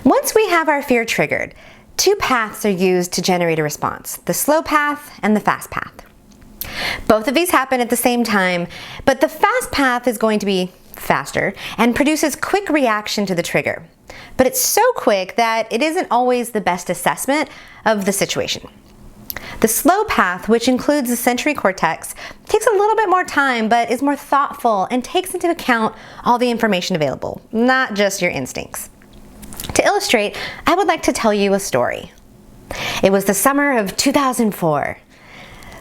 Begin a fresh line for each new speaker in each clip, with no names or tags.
Once we have our fear triggered, two paths are used to generate a response, the slow path and the fast path. Both of these happen at the same time, but the fast path is going to be faster and produces quick reaction to the trigger. But it's so quick that it isn't always the best assessment of the situation. The slow path, which includes the sensory cortex, takes a little bit more time but is more thoughtful and takes into account all the information available, not just your instincts. To illustrate, I would like to tell you a story. It was the summer of 2004.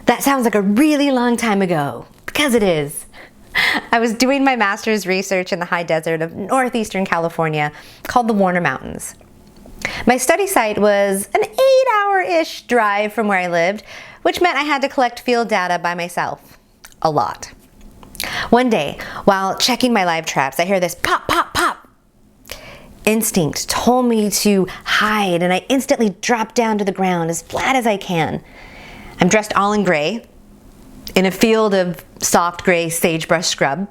That sounds like a really long time ago, because it is. I was doing my master's research in the high desert of northeastern California called the Warner Mountains. My study site was an 8-hour-ish drive from where I lived, which meant I had to collect field data by myself. A lot. One day, while checking my live traps, I hear this pop, pop, pop. Instinct told me to hide, and I instantly dropped down to the ground as flat as I can. I'm dressed all in gray, in a field of soft gray sagebrush scrub,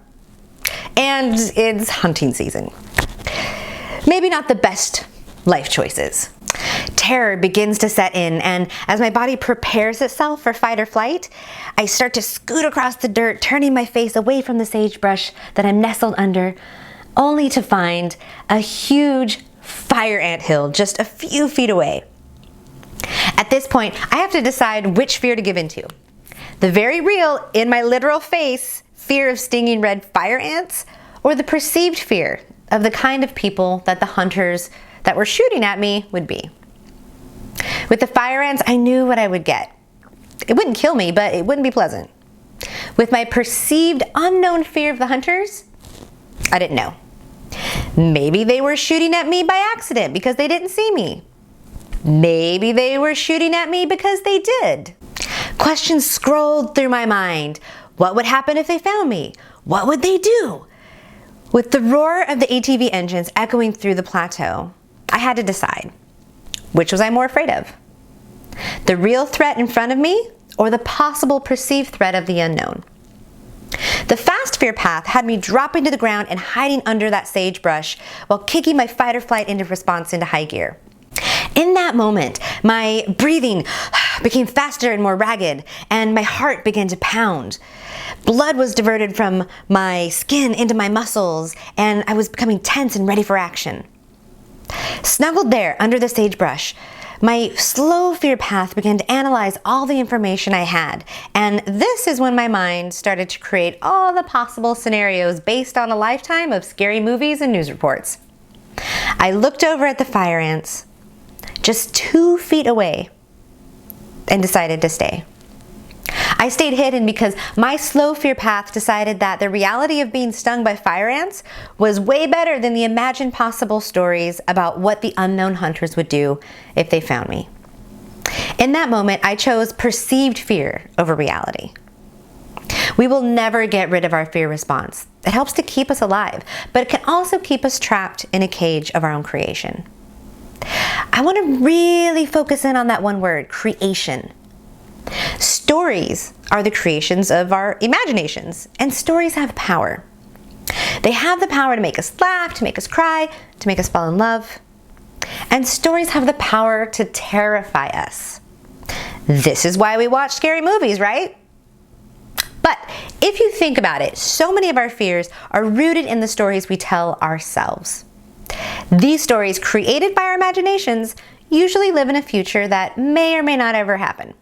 and it's hunting season. Maybe not the best life choices. Terror begins to set in, and as my body prepares itself for fight or flight, I start to scoot across the dirt, turning my face away from the sagebrush that I'm nestled under, only to find a huge fire ant hill just a few feet away. At this point, I have to decide which fear to give into. The very real, in my literal face, fear of stinging red fire ants, or the perceived fear of the kind of people that the hunters that were shooting at me would be. With the fire ants, I knew what I would get. It wouldn't kill me, but it wouldn't be pleasant. With my perceived unknown fear of the hunters, I didn't know. Maybe they were shooting at me by accident because they didn't see me. Maybe they were shooting at me because they did. Questions scrolled through my mind. What would happen if they found me? What would they do? With the roar of the ATV engines echoing through the plateau, I had to decide. Which was I more afraid of? The real threat in front of me, or the possible perceived threat of the unknown? The fast fear path had me dropping to the ground and hiding under that sagebrush while kicking my fight or flight into response into high gear. In that moment, my breathing became faster and more ragged, and my heart began to pound. Blood was diverted from my skin into my muscles, and I was becoming tense and ready for action. Snuggled there under the sagebrush, my slow fear path began to analyze all the information I had, and this is when my mind started to create all the possible scenarios based on a lifetime of scary movies and news reports. I looked over at the fire ants, just 2 feet away, and decided to stay. I stayed hidden because my slow fear path decided that the reality of being stung by fire ants was way better than the imagined possible stories about what the unknown hunters would do if they found me. In that moment, I chose perceived fear over reality. We will never get rid of our fear response. It helps to keep us alive, but it can also keep us trapped in a cage of our own creation. I want to really focus in on that one word, creation. Stories are the creations of our imaginations, and stories have power. They have the power to make us laugh, to make us cry, to make us fall in love. And stories have the power to terrify us. This is why we watch scary movies, right? But if you think about it, so many of our fears are rooted in the stories we tell ourselves. These stories, created by our imaginations, usually live in a future that may or may not ever happen.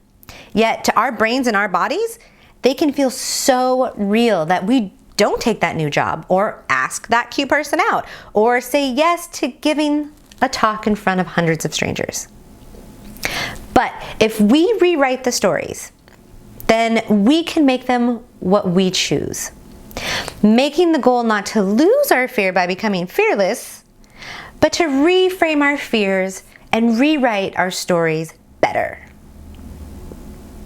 Yet to our brains and our bodies, they can feel so real that we don't take that new job, or ask that cute person out, or say yes to giving a talk in front of hundreds of strangers. But if we rewrite the stories, then we can make them what we choose. Making the goal not to lose our fear by becoming fearless, but to reframe our fears and rewrite our stories better.